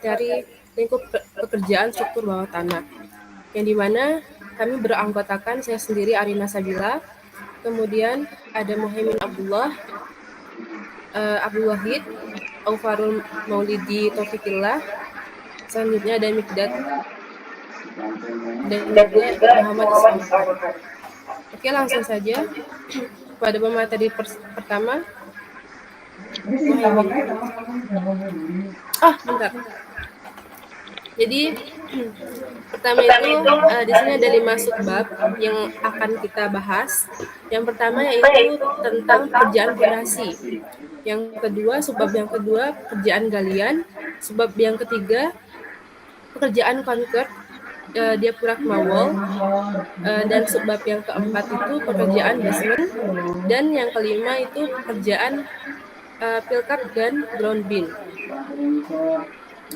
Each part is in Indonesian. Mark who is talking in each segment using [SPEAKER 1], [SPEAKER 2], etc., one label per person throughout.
[SPEAKER 1] materi lingkup pekerjaan struktur bawah tanah, yang dimana kami beranggotakan saya sendiri Arina Sabila, kemudian ada Muhaimin Abdullah, Abdul Wahid, Aufarul Maulidi Taufikillah, selanjutnya ada Mikdad, dan juga Muhammad Ismail. Oke, langsung saja pada pemateri pertama. Muhaimin. Bentar. Jadi pertama itu di sini ada 5 subbab yang akan kita bahas. Yang pertama yaitu tentang pekerjaan fondasi. Yang kedua, subbab yang kedua pekerjaan galian. Subbab yang ketiga pekerjaan concrete diaphragma wall, dan subbab yang keempat itu pekerjaan basement, dan yang kelima itu pekerjaan pilkap dan ground beam.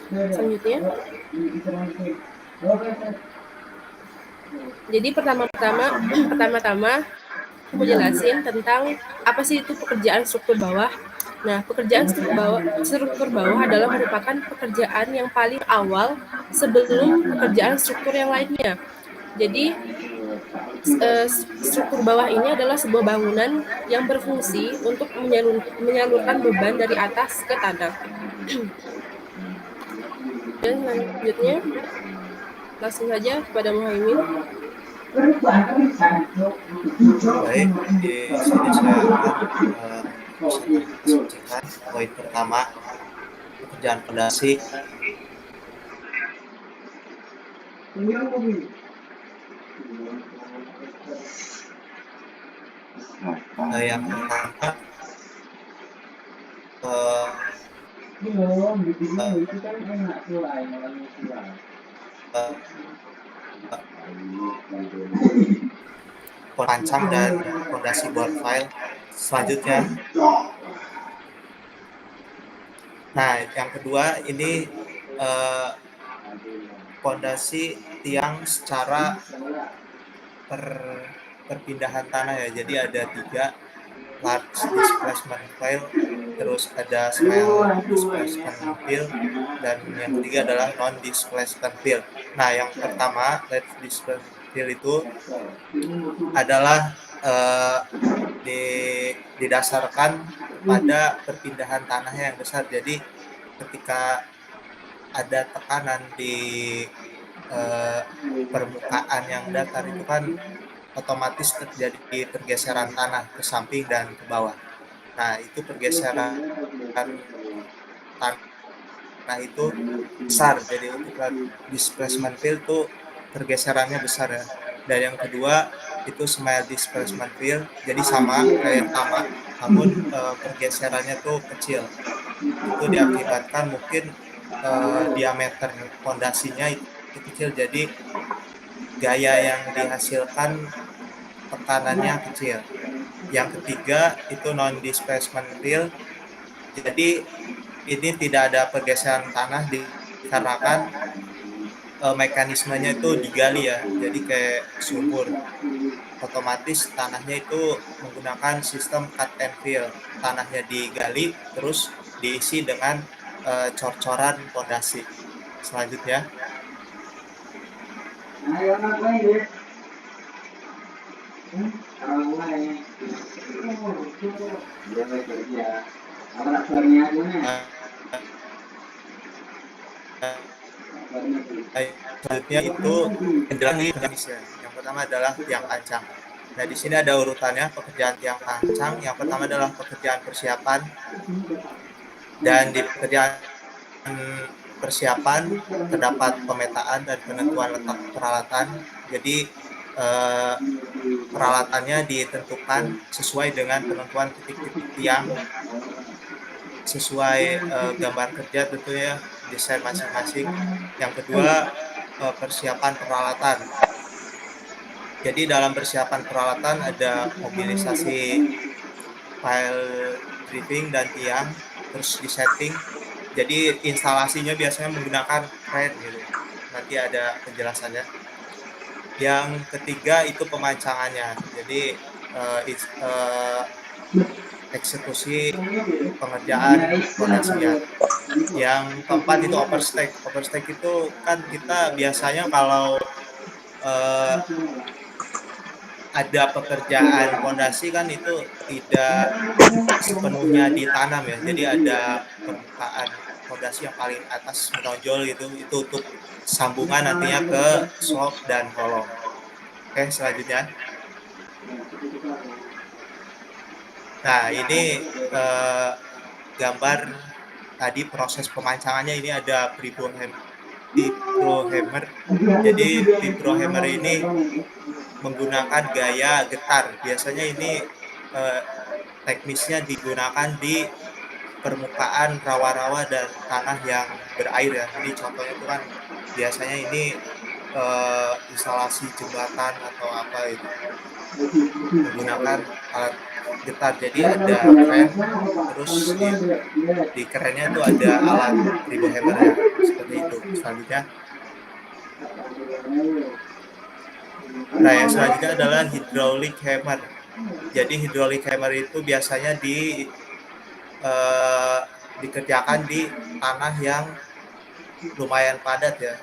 [SPEAKER 1] Selanjutnya, jadi pertama-tama aku mau jelasin tentang apa sih itu pekerjaan struktur bawah. Nah, pekerjaan struktur bawah adalah merupakan pekerjaan yang paling awal sebelum pekerjaan struktur yang lainnya. Jadi struktur bawah ini adalah sebuah bangunan yang berfungsi untuk menyalurkan beban dari atas ke tanah. Dan selanjutnya, langsung saja kepada Muhaimin.
[SPEAKER 2] Baik, di sini saya akan menyampaikan poin pertama, pekerjaan fondasi. Yang pertama, perancang dan fondasi board file. Selanjutnya, nah yang kedua ini fondasi tiang secara perpindahan tanah ya. Jadi ada 3, large displacement file, terus ada small displacement field, dan yang ketiga adalah non displacement field. Nah, yang pertama large displacement field itu adalah didasarkan pada perpindahan tanahnya yang besar. Jadi ketika ada tekanan di permukaan yang datar itu kan otomatis terjadi pergeseran tanah ke samping dan ke bawah. Nah, itu pergeseran tanah itu besar. Jadi untuk displacement field itu pergeserannya besar ya. Dan yang kedua itu small displacement field. Jadi sama kayak yang pertama, namun pergeserannya tuh kecil. Itu diakibatkan mungkin diameter fondasinya itu kecil, jadi gaya yang dihasilkan tekanannya kecil. Yang ketiga itu non displacement field. Jadi ini tidak ada pergeseran tanah dikarenakan mekanismenya itu digali ya. Jadi kayak sumur. Otomatis tanahnya itu menggunakan sistem cut and fill. Tanahnya digali terus diisi dengan cor-coran fondasi. Selanjutnya, selanjutnya itu penjelasan. Yang pertama adalah tiang pancang. Nah, di sini ada urutannya pekerjaan tiang pancang. Yang pertama adalah pekerjaan persiapan, dan di pekerjaan persiapan terdapat pemetaan dan penentuan letak peralatan. Jadi peralatannya ditentukan sesuai dengan penentuan titik-titik tiang sesuai gambar kerja tentunya, desain masing-masing. Yang kedua, persiapan peralatan. Jadi dalam persiapan peralatan ada mobilisasi file driving dan tiang, terus disetting. Jadi instalasinya biasanya menggunakan crane gitu. Nanti ada penjelasannya. Yang ketiga itu pemancangannya. Jadi eksekusi pengerjaan pondasinya. Yang keempat itu overstake. Overstake itu kan kita biasanya kalau ada pekerjaan pondasi kan itu tidak sepenuhnya ditanam ya. Jadi ada permukaan pondasi yang paling atas menonjol gitu. Itu untuk sambungan nantinya ke slope dan kolom. Oke, selanjutnya. Nah, ini gambar tadi proses pemancangannya. Ini ada vibrohammer. Jadi vibrohammer ini menggunakan gaya getar. Biasanya ini teknisnya digunakan di permukaan rawa-rawa dan tanah yang berair ya. Jadi contohnya itu kan biasanya ini instalasi jembatan atau apa itu menggunakan alat getar. Jadi ada kren, terus di kerennya itu ada alat vibrohammer ya, seperti itu. Selanjutnya, nah yang selanjutnya adalah hydraulic hammer. Jadi hydraulic hammer itu biasanya dikerjakan di tanah yang lumayan padat ya,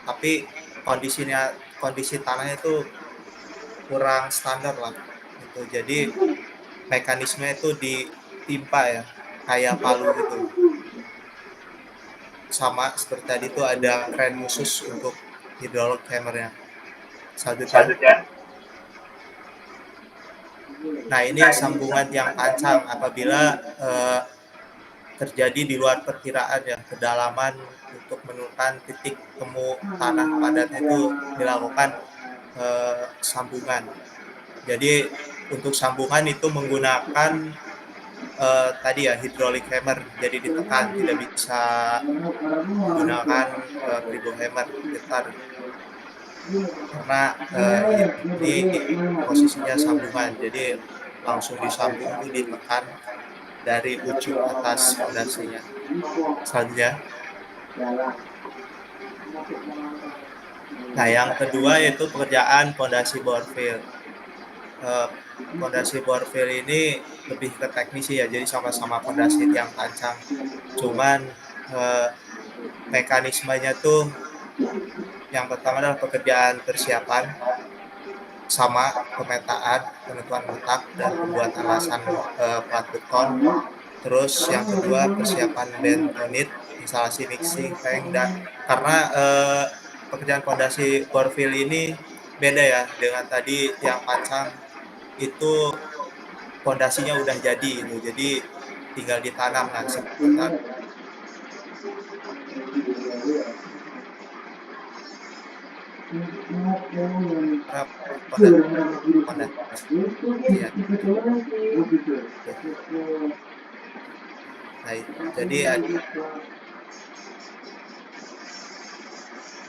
[SPEAKER 2] tapi kondisi tanahnya itu kurang standar lah gitu. Jadi mekanisme itu ditimpa ya, kayak palu gitu. Sama seperti tadi itu ada kren khusus untuk hydraulic hammernya. Selanjutnya, nah ini sambungan yang tancap apabila terjadi di luar perkiraan ya, kedalaman untuk menentukan titik temu tanah padatnya itu dilakukan sambungan. Jadi untuk sambungan itu menggunakan tadi ya hydraulic hammer, jadi ditekan, tidak bisa menggunakan vibrohammer getar karena ini posisinya sambungan, jadi langsung disambung itu ditekan dari ujung atas fondasinya. Selanjutnya, nah yang kedua yaitu pekerjaan fondasi borfill. Fondasi borfill ini lebih ke teknis ya, jadi sama-sama fondasi yang tancap, cuman mekanismenya tuh yang pertama adalah pekerjaan persiapan, sama pemetaan, penentuan letak dan pembuatan alasan plat beton. Terus yang kedua persiapan bentonit, instalasi mixing tank, dan karena pekerjaan fondasi borfill ini beda ya dengan tadi yang pancang, itu fondasinya udah jadi gitu, jadi tinggal ditanam lah sebentar. Fondasi ya. Nah, jadi ada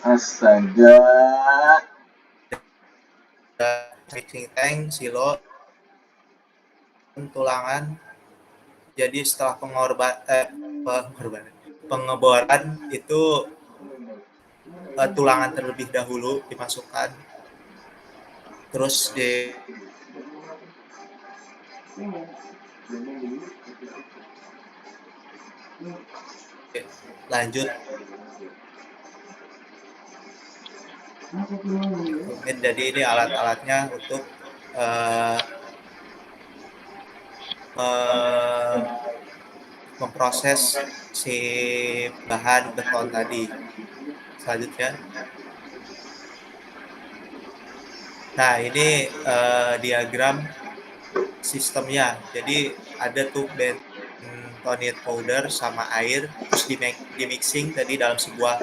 [SPEAKER 3] Astaga.
[SPEAKER 2] mixing tank, silo, tulangan. Jadi setelah pengeboran itu tulangan terlebih dahulu dimasukkan, terus lanjut jadi ini alat-alatnya untuk memproses si bahan beton tadi. Selanjutnya, nah ini diagram sistemnya. Jadi ada tuh bentonite powder sama air, terus di mixing tadi dalam sebuah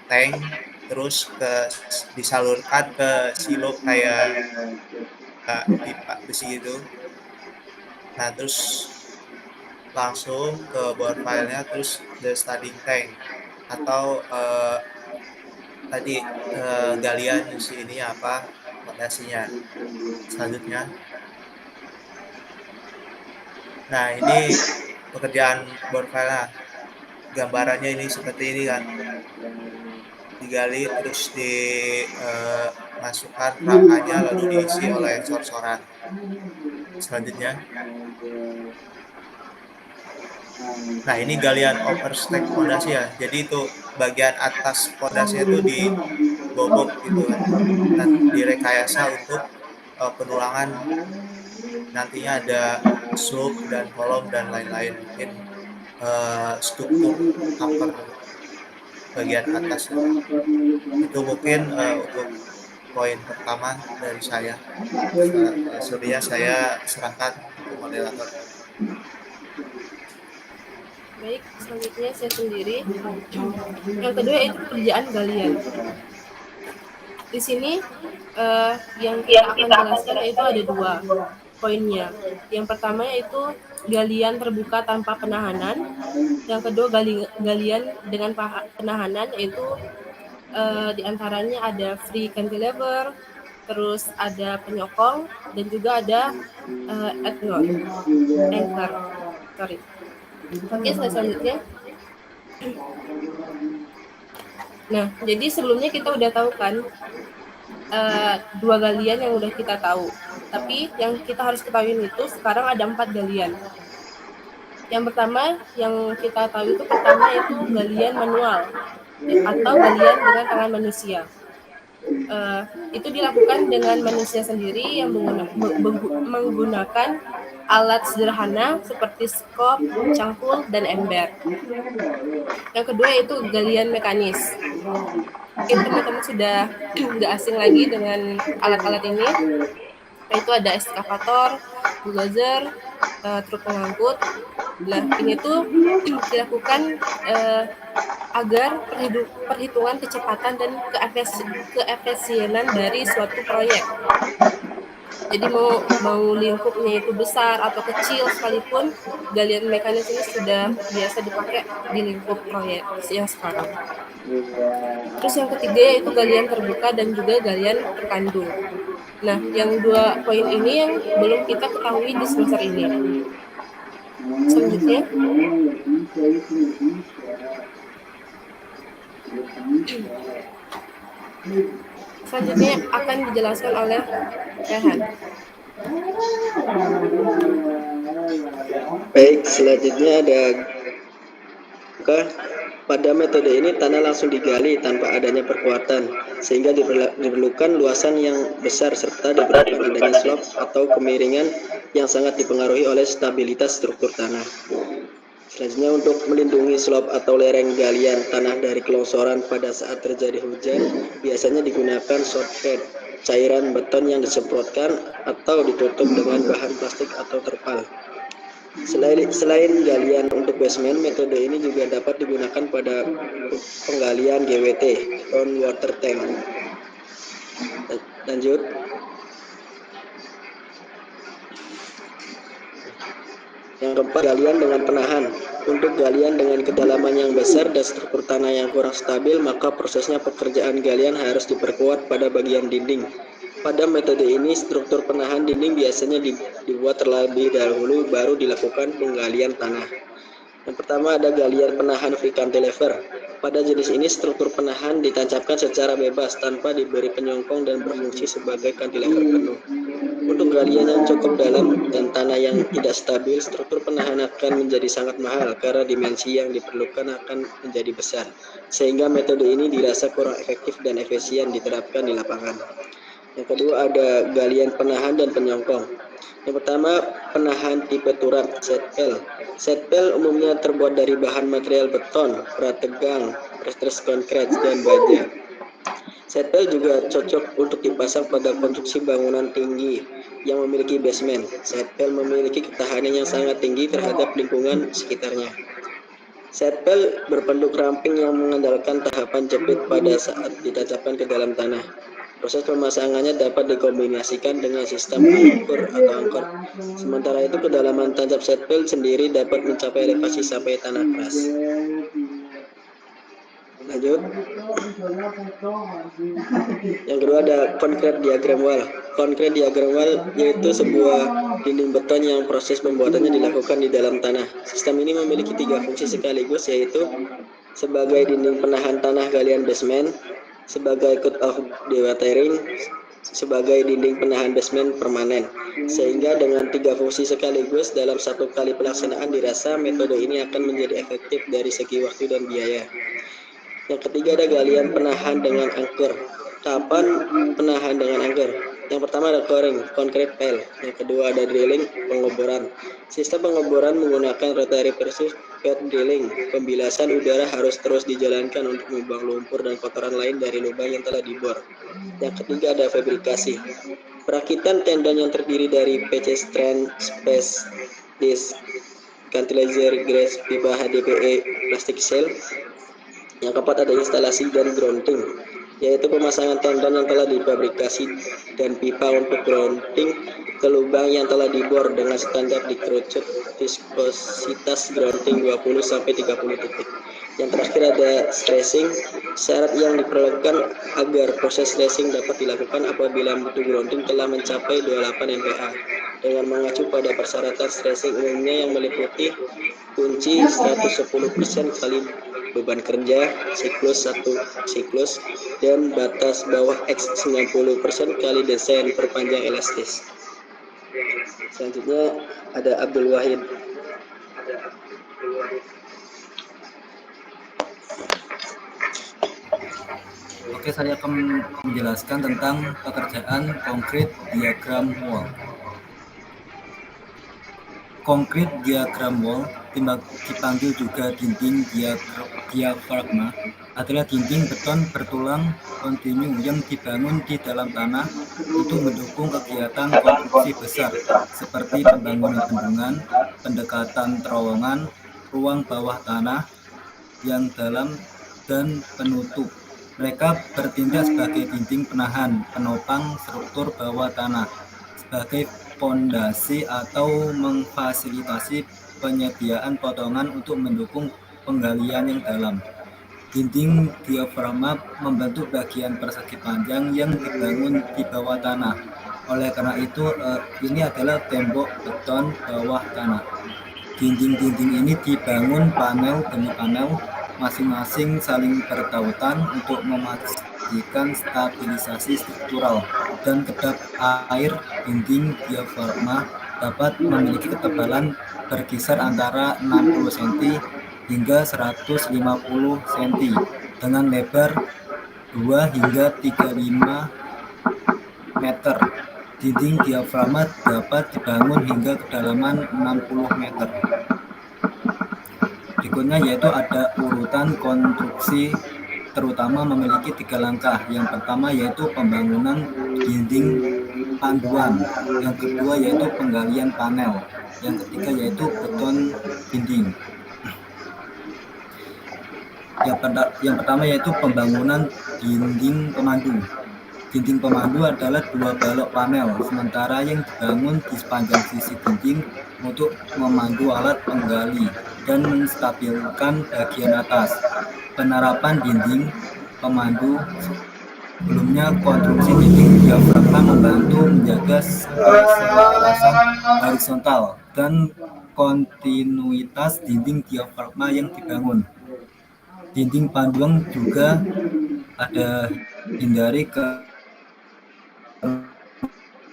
[SPEAKER 2] tank, terus disalurkan ke silo kayak pipa besi itu. Nah terus langsung ke bor filenya, terus the starting tank atau tadi galian si ini apa fondasinya. Selanjutnya, nah ini pekerjaan bor filenya, gambarannya ini seperti ini kan, digali terus dimasukkan rangkanya lalu diisi oleh cor-coran. Selanjutnya, Nah, ini galian overstack pondasi ya. Jadi itu bagian atas pondasinya itu dibobok gitu kan. Nah, direkayasa untuk penulangan nantinya ada slope dan kolom dan lain-lain. Mungkin struktur upper bagian atas ya. Itu mungkin untuk poin pertama dari saya. Selanjutnya saya serahkan ke moderator.
[SPEAKER 1] Baik, selanjutnya saya sendiri. Yang kedua itu pekerjaan galian. Di sini yang kita akan jelaskan yaitu ada dua poinnya. Yang pertama yaitu galian terbuka tanpa penahanan. Yang kedua galian dengan penahanan, yaitu diantaranya ada free cantilever, terus ada penyokong, dan juga ada anchor. Sorry. Oke, selanjutnya. Nah, jadi sebelumnya kita udah tahu kan dua galian yang udah kita tahu. Tapi yang kita harus ketahui itu sekarang ada 4 galian. Yang pertama yang kita tahu itu pertama itu galian manual atau galian dengan tangan manusia. Itu dilakukan dengan manusia sendiri yang menggunakan alat sederhana seperti skop, cangkul, dan ember. Yang kedua itu galian mekanis. Mungkin teman-teman sudah nggak asing lagi dengan alat-alat ini. Itu ada eskavator, bulldozer, truk pengangkut. Nah, ini tuh dilakukan agar perhitungan kecepatan dan keefisienan dari suatu proyek. Jadi mau lingkupnya itu besar atau kecil sekalipun, galian mekanis ini sudah biasa dipakai di lingkup proyek yang sekarang. Terus yang ketiga yaitu galian terbuka dan juga galian terkandung. Nah, yang dua poin ini yang belum kita ketahui di semester ini. Selanjutnya, akan dijelaskan oleh Rehan.
[SPEAKER 3] Baik, selanjutnya ada pada metode ini tanah langsung digali tanpa adanya perkuatan, sehingga diperlukan luasan yang besar serta diperlukan adanya slope atau kemiringan yang sangat dipengaruhi oleh stabilitas struktur tanah. Selanjutnya, untuk melindungi slope atau lereng galian tanah dari kelongsoran pada saat terjadi hujan, biasanya digunakan shotcrete, cairan beton yang disemprotkan atau ditutup dengan bahan plastik atau terpal. Selain galian untuk basement, metode ini juga dapat digunakan pada penggalian GWT, ground water tank. Lanjut. Yang keempat, galian dengan penahan. Untuk galian dengan kedalaman yang besar dan struktur tanah yang kurang stabil, maka prosesnya pekerjaan galian harus diperkuat pada bagian dinding. Pada metode ini, struktur penahan dinding biasanya dibuat terlebih dahulu baru dilakukan penggalian tanah. Yang pertama ada galian penahan free cantilever. Pada jenis ini, struktur penahan ditancapkan secara bebas tanpa diberi penyongkong dan berfungsi sebagai cantilever penuh. Untuk galian yang cukup dalam dan tanah yang tidak stabil, struktur penahan akan menjadi sangat mahal karena dimensi yang diperlukan akan menjadi besar, sehingga metode ini dirasa kurang efektif dan efisien diterapkan di lapangan. Yang kedua ada galian penahan dan penyongkong. Yang pertama, penahan tipe turap setpel. Setpel umumnya terbuat dari bahan material beton, prategang, prestress konkret, dan baja. Setpel juga cocok untuk dipasang pada konstruksi bangunan tinggi yang memiliki basement. Setpel memiliki ketahanan yang sangat tinggi terhadap lingkungan sekitarnya. Setpel berbentuk ramping yang mengandalkan tahapan jepit pada saat ditancapkan ke dalam tanah. Proses pemasangannya dapat dikombinasikan dengan sistem angkur atau angkor. Sementara itu, kedalaman tancap setpel sendiri dapat mencapai elevasi sampai tanah keras. Lanjut. Yang kedua ada concrete diagram wall. Concrete diagram wall yaitu sebuah dinding beton yang proses pembuatannya dilakukan di dalam tanah. Sistem ini memiliki 3 fungsi sekaligus, yaitu sebagai dinding penahan tanah galian basement, sebagai cut-off dewatering, sebagai dinding penahan basement permanen. Sehingga dengan 3 fungsi sekaligus dalam satu kali pelaksanaan dirasa metode ini akan menjadi efektif dari segi waktu dan biaya. Yang ketiga ada galian penahan dengan angker. Tahapan penahan dengan angker. Yang pertama ada coring, concrete pile. Yang kedua ada drilling, pengeboran. Sistem pengeboran menggunakan rotary precision pad drilling. Pembilasan udara harus terus dijalankan untuk membuang lumpur dan kotoran lain dari lubang yang telah dibor. Yang ketiga ada fabrikasi. Perakitan tendon yang terdiri dari PC strand, space disc, cantilever, grass, pipa HDPE, plastik shell. Yang keempat ada instalasi dan grounding, yaitu pemasangan tendon yang telah difabrikasi dan pipa untuk grounding ke lubang yang telah dibor dengan standar dikerucut viskositas grounding 20-30 titik. Yang terakhir ada stressing. Syarat yang diperlukan agar proses stressing dapat dilakukan apabila mutu grounding telah mencapai 28 MPa dengan mengacu pada persyaratan stressing umumnya yang meliputi kunci 110% kali beban kerja siklus 1 siklus dan batas bawah X 90% kali desain perpanjang elastis. Selanjutnya ada Abdul Wahid.
[SPEAKER 4] Oke, saya akan menjelaskan tentang pekerjaan konkret diagram wall. Konkret diagram wall, dipanggil juga dinding diafragma, adalah dinding beton bertulang kontinu yang dibangun di dalam tanah untuk mendukung kegiatan konstruksi besar seperti pembangunan bendungan, pendekatan terowongan, ruang bawah tanah yang dalam, dan penutup. Mereka bertindak sebagai dinding penahan, penopang struktur bawah tanah, sebagai fondasi atau memfasilitasi penyediaan potongan untuk mendukung penggalian yang dalam. Dinding diafragma membentuk bagian persegi panjang yang dibangun di bawah tanah. Oleh karena itu, ini adalah tembok beton bawah tanah. Dinding-dinding ini dibangun panel demi panel, masing-masing saling bertautan untuk memastikan stabilisasi struktural dan kedap air. Dinding diafragma dapat memiliki ketebalan berkisar antara 60 cm hingga 150 cm dengan lebar 2 hingga 35 meter. Dinding diafragma dapat dibangun hingga kedalaman 60 meter. Berikutnya yaitu ada urutan konstruksi, terutama memiliki 3 langkah. Yang pertama yaitu pembangunan dinding panduan, yang kedua yaitu penggalian panel, yang ketiga yaitu beton dinding. Yang pertama yaitu pembangunan dinding pemandu. Dinding pemandu adalah 2 balok panel sementara yang dibangun di sepanjang sisi dinding untuk memandu alat penggali dan menstabilkan bagian atas. Penerapan dinding pemandu. Sebelumnya, konstruksi dinding diafragma membantu menjaga keselarasan horizontal dan kontinuitas dinding diafragma yang dibangun. Dinding panduan juga ada hindari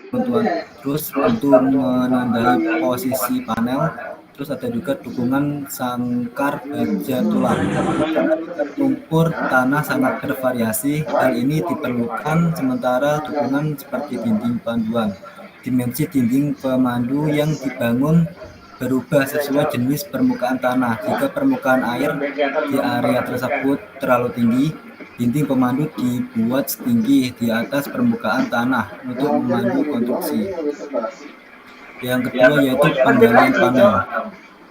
[SPEAKER 4] ketentuan terus untuk menandai posisi panel. Terus ada juga dukungan sangkar baja tulang. Lumpur tanah sangat bervariasi. Hal ini diperlukan sementara dukungan seperti dinding panduan. Dimensi dinding pemandu yang dibangun berubah sesuai jenis permukaan tanah. Jika permukaan air di area tersebut terlalu tinggi, dinding pemandu dibuat setinggi di atas permukaan tanah untuk memandu konstruksi. Yang kedua yaitu penggalian panel.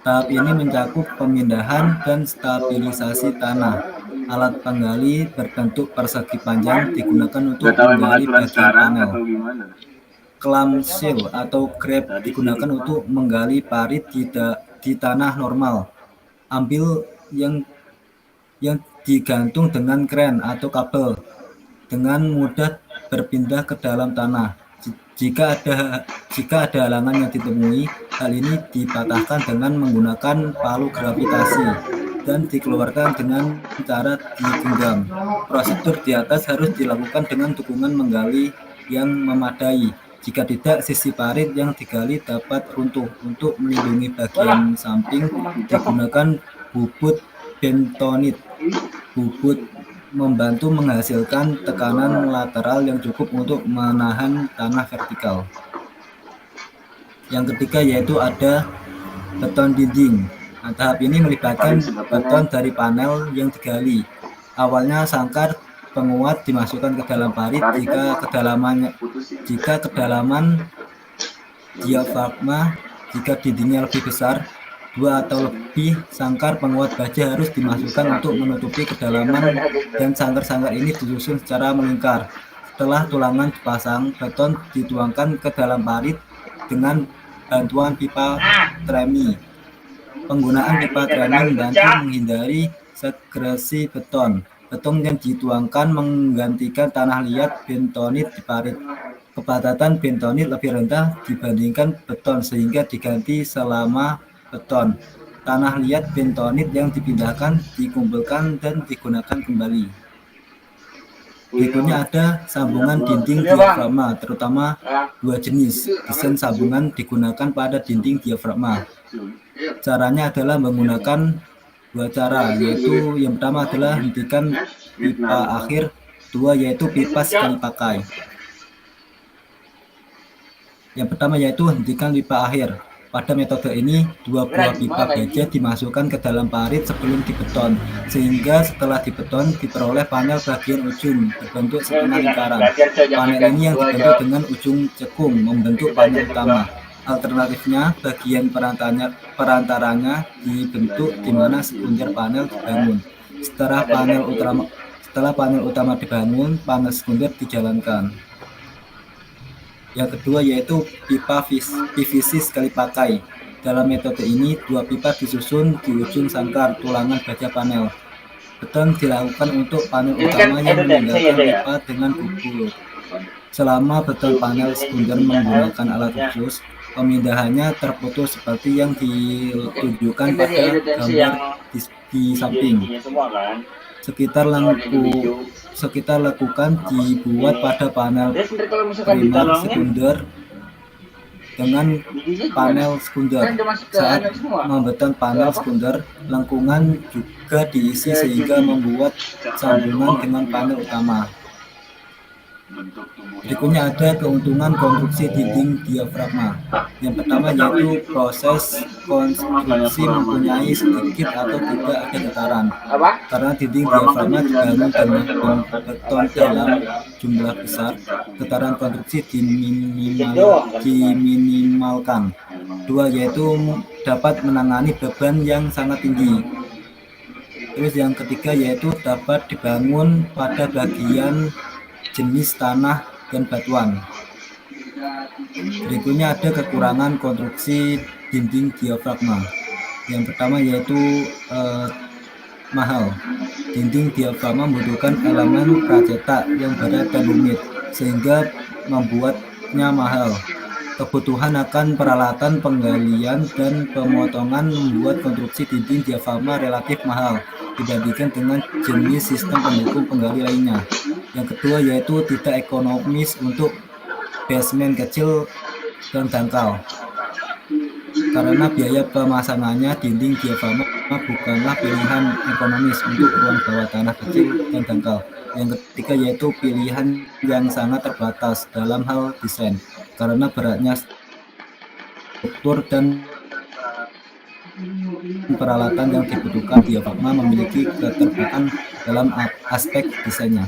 [SPEAKER 4] Tahap ini mencakup pemindahan dan stabilisasi tanah. Alat penggali berbentuk persegi panjang digunakan untuk menggali bagian panel. Clamshell atau grab digunakan untuk menggali parit di tanah normal. Ambil yang digantung dengan kren atau kabel dengan mudah berpindah ke dalam tanah. Jika ada halangan yang ditemui, hal ini dipatahkan dengan menggunakan palu gravitasi dan dikeluarkan dengan cara digenggam. Prosedur di atas harus dilakukan dengan dukungan menggali yang memadai. Jika tidak, sisi parit yang digali dapat runtuh. Untuk melindungi bagian samping, digunakan bubut bentonit. Bubut membantu menghasilkan tekanan lateral yang cukup untuk menahan tanah vertikal. Yang ketiga yaitu ada beton dinding. Nah, tahap ini melibatkan beton dari panel yang digali. Awalnya sangkar penguat dimasukkan ke dalam parit jika kedalaman diafragma. Jika dindingnya lebih besar, 2 atau lebih sangkar penguat baja harus dimasukkan untuk menutupi kedalaman, dan sangkar-sangkar ini disusun secara melingkar. Setelah tulangan dipasang, beton dituangkan ke dalam parit dengan bantuan pipa tremi. Penggunaan pipa tremi membantu menghindari segresi beton. Beton yang dituangkan menggantikan tanah liat bentonit di parit. Kepadatan bentonit lebih rendah dibandingkan beton sehingga diganti selama beton. Tanah liat bentonit yang dipindahkan, dikumpulkan, dan digunakan kembali. Berikutnya ada sambungan dinding diafragma, terutama 2 jenis. Desain sambungan digunakan pada dinding diafragma. Caranya adalah menggunakan 2 cara, yaitu yang pertama adalah hentikan pipa akhir, 2 yaitu pipa sekali pakai. Yang pertama yaitu hentikan pipa akhir. Pada metode ini, 2 buah pipa baja dimasukkan ke dalam parit sebelum dibeton, sehingga setelah dibeton diperoleh panel bagian ujung berbentuk setengah lingkaran. Panel ini yang dibentuk dengan ujung cekung membentuk panel utama. Alternatifnya, bagian perantaranya dibentuk di mana sekunder panel dibangun. Setelah panel utama dibangun, panel sekunder dijalankan. Yang kedua yaitu pipa PVC sekali pakai. Dalam metode ini, 2 pipa disusun di ujung sangkar tulangan baja panel. Beton dilakukan untuk panel utama yang meninggalkan pipa dengan bubur. Selama beton panel sekunder menggunakan alat khusus, pemindahannya terputus seperti yang ditunjukkan pada gambar di samping. Sekitar lekukan dibuat pada panel primer sekunder dengan panel sekunder. Saat membeton panel sekunder, lengkungan juga diisi sehingga membuat sambungan dengan panel utama. Berikutnya ada keuntungan konstruksi dinding diafragma. Yang pertama yaitu proses konstruksi mempunyai sedikit atau tidak ada getaran. Karena dinding diafragma dibangun dengan beton dalam jumlah besar, getaran konstruksi diminimalkan. 2 yaitu dapat menangani beban yang sangat tinggi. Terus yang ketiga yaitu dapat dibangun pada bagian jenis tanah dan batuan. Berikutnya ada kekurangan konstruksi dinding diafragma. Yang pertama yaitu mahal. Dinding diafragma membutuhkan elemen pracetak yang berat dan rumit, sehingga membuatnya mahal. Kebutuhan akan peralatan penggalian dan pemotongan membuat konstruksi dinding diafragma relatif mahal dibandingkan dengan jenis sistem pendukung penggali lainnya. Yang kedua yaitu tidak ekonomis untuk basement kecil dan dangkal. Karena biaya pemasangannya, dinding diafragma bukanlah pilihan ekonomis untuk ruang bawah tanah kecil dan dangkal. Yang ketiga yaitu pilihan yang sangat terbatas dalam hal desain, karena beratnya struktur dan peralatan yang dibutuhkan. Diafragma memiliki keterbatasan dalam aspek desainnya.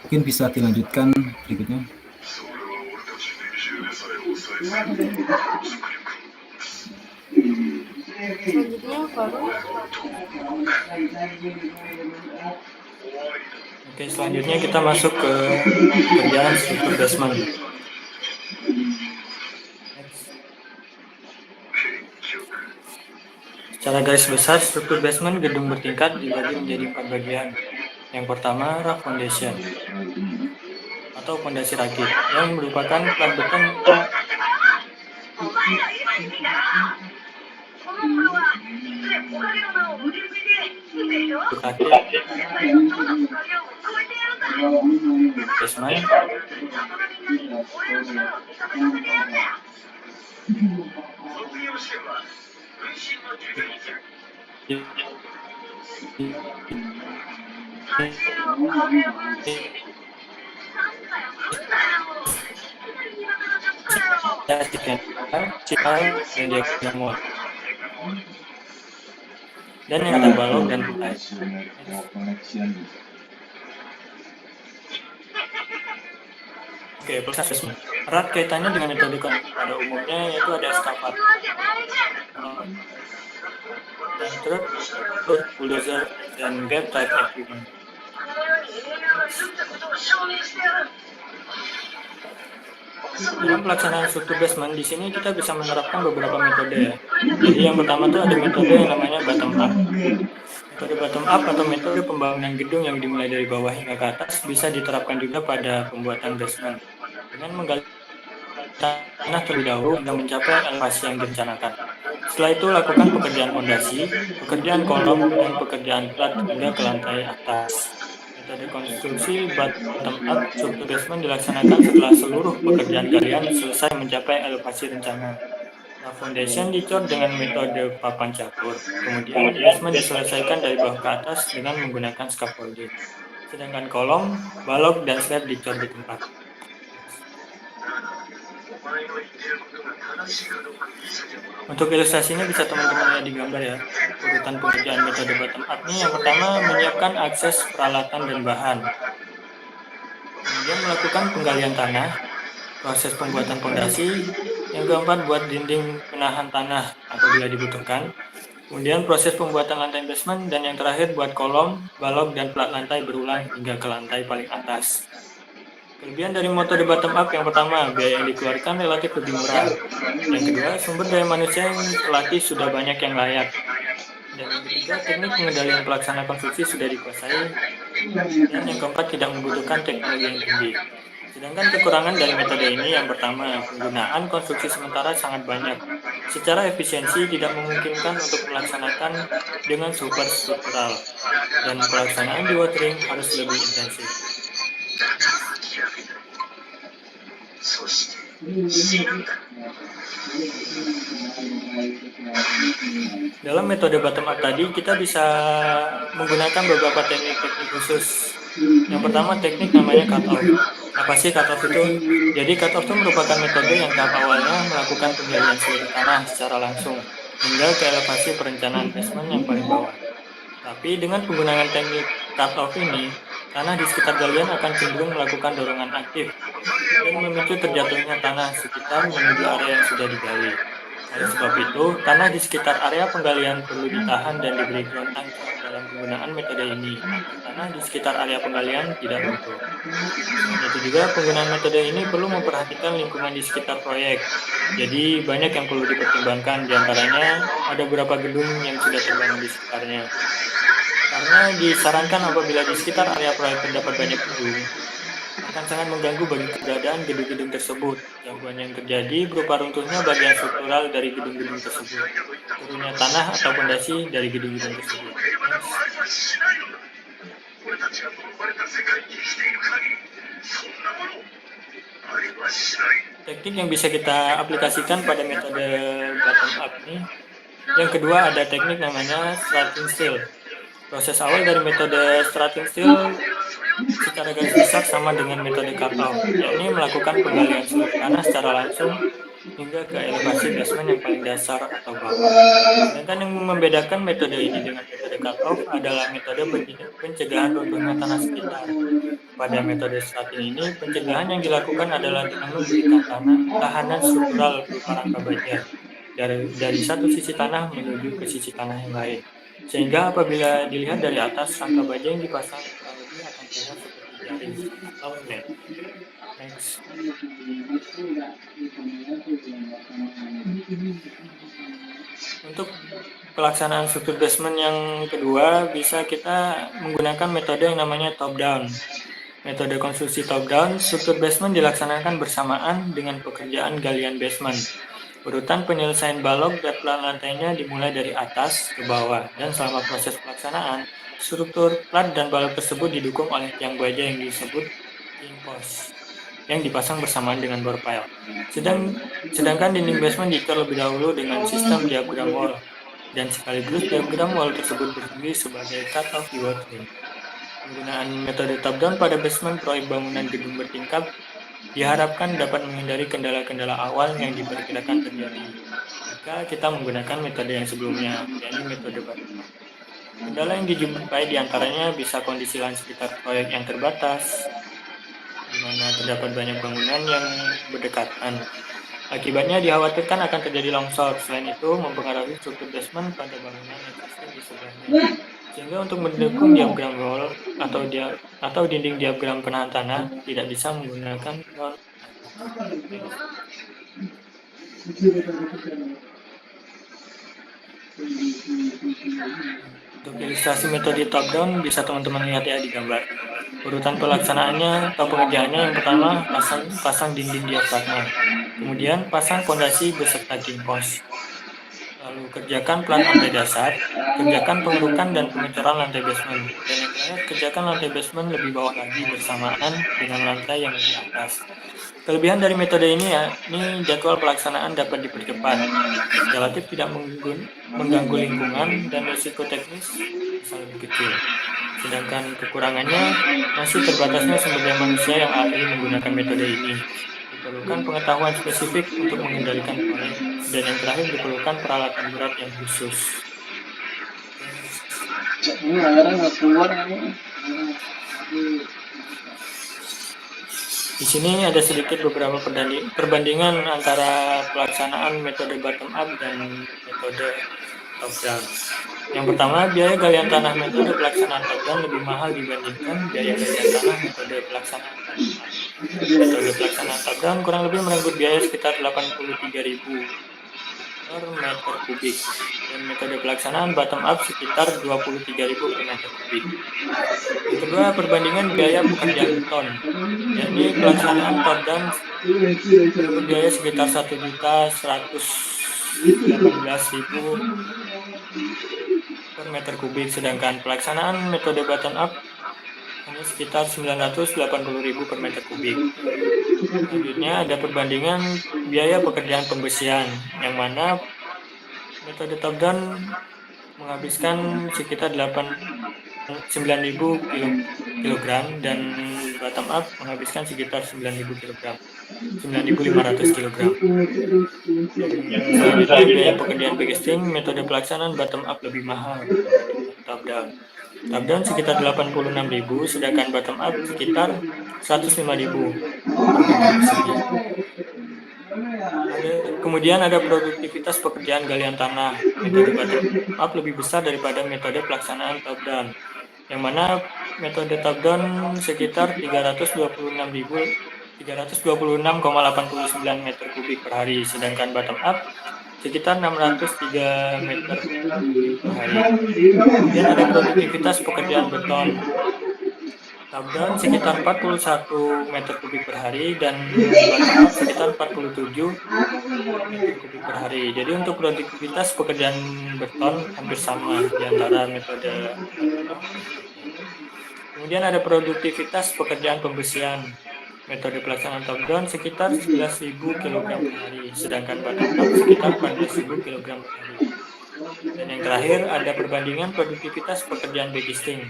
[SPEAKER 4] Mungkin bisa dilanjutkan berikutnya.
[SPEAKER 1] Selanjutnya Faru.
[SPEAKER 5] Oke, selanjutnya kita masuk ke pekerjaan struktur basement. Secara garis besar, struktur basement gedung bertingkat dibagi menjadi 4 bagian. Yang pertama, rough foundation atau fondasi rakit, yang merupakan plat beton rakit basement dan diagram dan yang ada balok dan lantai. Oke, proses erat kaitannya dengan metode pada umumnya yaitu ada eskavator, dan truk, bulldozer, dan gap type equipment. Dalam pelaksanaan struktur basement di sini kita bisa menerapkan beberapa metode ya. Jadi yang pertama tuh ada metode yang namanya bottom up. Metode bottom up atau metode pembangunan gedung yang dimulai dari bawah hingga ke atas bisa diterapkan juga pada pembuatan basement dengan menggali tanah terlebih dahulu hingga mencapai elevasi yang direncanakan. Setelah itu lakukan pekerjaan fondasi, pekerjaan kolom, dan pekerjaan plat hingga ke lantai atas. Metode konstruksi bottom up struktur basement dilaksanakan setelah seluruh pekerjaan galian selesai mencapai elevasi rencana. Nah, foundation dicor dengan metode papan catur. Kemudian basement diselesaikan dari bawah ke atas dengan menggunakan scaffolding. Sedangkan kolom, balok, dan slab dicor di tempat. Untuk ilustrasinya bisa teman-teman lihat di gambar ya. Urutan pekerjaan metode bottom up ini yang pertama menyiapkan akses peralatan dan bahan. Kemudian melakukan penggalian tanah, proses pembuatan fondasi, yang keempat buat dinding penahan tanah apabila dibutuhkan. Kemudian proses pembuatan lantai basement dan yang terakhir buat kolom, balok, dan plat lantai berulang hingga ke lantai paling atas. Kelebihan dari metode bottom up yang pertama, biaya yang dikeluarkan relatif lebih murah. Yang kedua, sumber daya manusia yang terlatih sudah banyak yang layak. Dan yang ketiga, teknik pengendalian pelaksana konstruksi sudah dikuasai. Dan yang keempat, tidak membutuhkan teknologi yang tinggi. Sedangkan kekurangan dari metode ini yang pertama, penggunaan konstruksi sementara sangat banyak. Secara efisiensi tidak memungkinkan untuk melaksanakan dengan superstruktural. Dan pelaksanaan dewatering harus lebih intensif. Dalam metode bottom up tadi kita bisa menggunakan beberapa teknik-teknik khusus. Yang pertama teknik namanya cut off. Apa sih cut off itu? Jadi cut off itu merupakan metode yang tahap awalnya melakukan penggalian seluruh tanah secara langsung hingga ke elevasi perencanaan basement yang paling bawah. Tapi dengan penggunaan teknik cut off ini, tanah di sekitar galian akan cenderung melakukan dorongan aktif dan memicu terjatuhnya tanah sekitar menuju area yang sudah digali. Oleh sebab itu, tanah di sekitar area penggalian perlu ditahan dan diberi ground anchor dalam penggunaan metode ini. Tanah di sekitar area penggalian tidak runtuh. Selain itu juga, penggunaan metode ini perlu memperhatikan lingkungan di sekitar proyek. Jadi, banyak yang perlu dipertimbangkan, diantaranya ada beberapa gedung yang sudah terbangun di sekitarnya. Karena disarankan apabila di sekitar area proyek terdapat banyak gedung, akan sangat mengganggu bagi keberadaan gedung-gedung tersebut. Gangguan yang terjadi berupa runtuhnya bagian struktural dari gedung-gedung tersebut, turunnya tanah atau fondasi dari gedung-gedung tersebut. Teknik yang bisa kita aplikasikan pada metode bottom up ini, yang kedua ada teknik namanya strutting steel. Proses awal dari metode strutting steel secara garis besar sama dengan metode cut off, yakni melakukan penggalian seluruh tanah secara langsung hingga ke elevasi basement yang paling dasar atau bawah. Sedangkan yang membedakan metode ini dengan metode cut off adalah metode pencegahan runtuhnya tanah sekitar. Pada metode strutting ini, pencegahan yang dilakukan adalah dengan memberikan tahanan struktural berupa rangka baja dari satu sisi tanah menuju ke sisi tanah yang lain. Sehingga apabila dilihat dari atas, rangka baja yang dipasang kurang lebih akan terlihat seperti jaring atau net. Next. Untuk pelaksanaan struktur basement yang kedua, bisa kita menggunakan metode yang namanya top down. Metode konstruksi top down, struktur basement dilaksanakan bersamaan dengan pekerjaan galian basement. Urutan penyelesaian balok dan plan lantainya dimulai dari atas ke bawah, dan selama proses pelaksanaan, struktur plat dan balok tersebut didukung oleh tiang baja yang disebut king post yang dipasang bersamaan dengan bor pile. Sedangkan dinding basement diikat lebih dahulu dengan sistem diagram wall, dan sekaligus diagram wall tersebut berdiri sebagai cut-off di wall frame. Penggunaan metode top-down pada basement proyek bangunan gedung bertingkat diharapkan dapat menghindari kendala-kendala awal yang diperkirakan terjadi jika kita menggunakan metode yang sebelumnya, yakni metode bottom-up. Kendala yang dijumpai diantaranya bisa kondisi lahan sekitar proyek yang terbatas, di mana terdapat banyak bangunan yang berdekatan. Akibatnya dikhawatirkan akan terjadi longsor. Selain itu, mempengaruhi struktur basement pada bangunan existing di sebelahnya. Sehingga untuk mendukung diagram wall atau dinding diagram penahan tanah tidak bisa menggunakan non. Untuk ilustrasi metode top down bisa teman-teman lihat ya di gambar. Urutan pelaksanaannya atau pengerjaannya yang pertama pasang dinding diafragma, kemudian pasang fondasi beserta king post. Lalu kerjakan plan lantai dasar, kerjakan pengerukan dan pengecoran lantai basement, dan yang terakhir kerjakan lantai basement lebih bawah lagi bersamaan dengan lantai yang lebih atas. Kelebihan dari metode ini ya, ini jadwal pelaksanaan dapat dipercepat, relatif tidak mengganggu lingkungan, dan risiko teknis bisa lebih kecil. Sedangkan kekurangannya masih terbatasnya sumber daya manusia yang ahli menggunakan metode ini. Diperlukan pengetahuan spesifik untuk mengendalikan proyek, dan yang terakhir diperlukan peralatan berat yang khusus. Di sini ada sedikit beberapa perbandingan antara pelaksanaan metode bottom up dan metode top down. Yang pertama, biaya galian tanah metode pelaksanaan top down lebih mahal dibandingkan biaya galian tanah metode pelaksanaan bottom up. Metode pelaksanaan top down kurang lebih merenggut biaya sekitar 83.000 per meter kubik, dan metode pelaksanaan bottom up sekitar 23.000 per meter kubik. Yang kedua, perbandingan biaya pekerjaan beton, yakni pelaksanaan top down berbiaya sekitar 1.118.000 per meter kubik, sedangkan pelaksanaan metode bottom up hanya sekitar 980.000 per meter kubik. Selanjutnya ada perbandingan biaya pekerjaan pembersihan, yang mana metode top down menghabiskan sekitar 9.000 kg dan bottom up menghabiskan sekitar 9.000 kg, 9.500 kg. Selanjutnya biaya pekerjaan packaging, metode pelaksanaan bottom up lebih mahal dibanding top down. Top down sekitar 86.000, sedangkan bottom up sekitar 105.000 per meter persegi. Kemudian ada produktivitas pekerjaan galian tanah. Metode bottom up lebih besar daripada metode pelaksanaan top down, yang mana metode top down sekitar 326,89 meter kubik per hari, sedangkan bottom up sekitar 603 meter kubik per hari. Kemudian ada produktivitas pekerjaan beton. Top down sekitar 41 meter kubik per hari dan bottom up sekitar 47 meter kubik per hari. Jadi untuk produktivitas pekerjaan beton hampir sama di antara metode bottom up. Kemudian ada produktivitas pekerjaan pembersihan. Metode pelaksanaan top down sekitar 11.000 kg per hari, sedangkan bottom up sekitar 14.000 kg per hari. Dan yang terakhir ada perbandingan produktivitas pekerjaan backisting.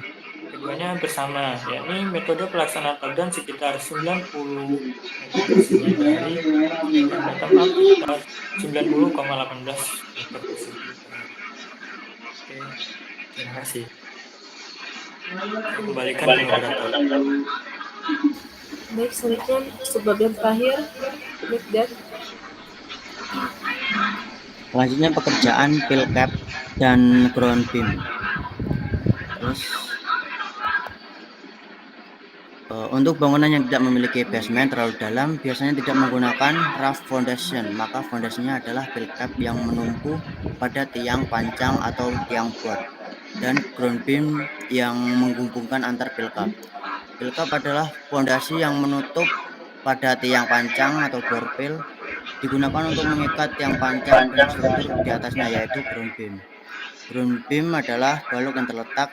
[SPEAKER 5] Keduanya hampir sama, yakni metode pelaksanaan top down sekitar 90 meter persegi per hari, sedangkan bottom up sekitar 90,18 meter persegi per hari. Oke, terima kasih. Kembalikan ke moderator.
[SPEAKER 1] Baik, selanjutnya sebab yang terakhir, Mikdad.
[SPEAKER 6] Selanjutnya pekerjaan fill cap dan ground beam. Terus untuk bangunan yang tidak memiliki basement terlalu dalam biasanya tidak menggunakan rough foundation, maka fondasinya adalah fill cap yang menumpu pada tiang pancang atau tiang bor, dan ground beam yang menghubungkan antar fill cap. Fill cap adalah fondasi yang menutup pada tiang pancang atau bor fill digunakan untuk mengikat tiang pancang dan struktur di atasnya, yaitu ground beam. Ground beam adalah balok yang terletak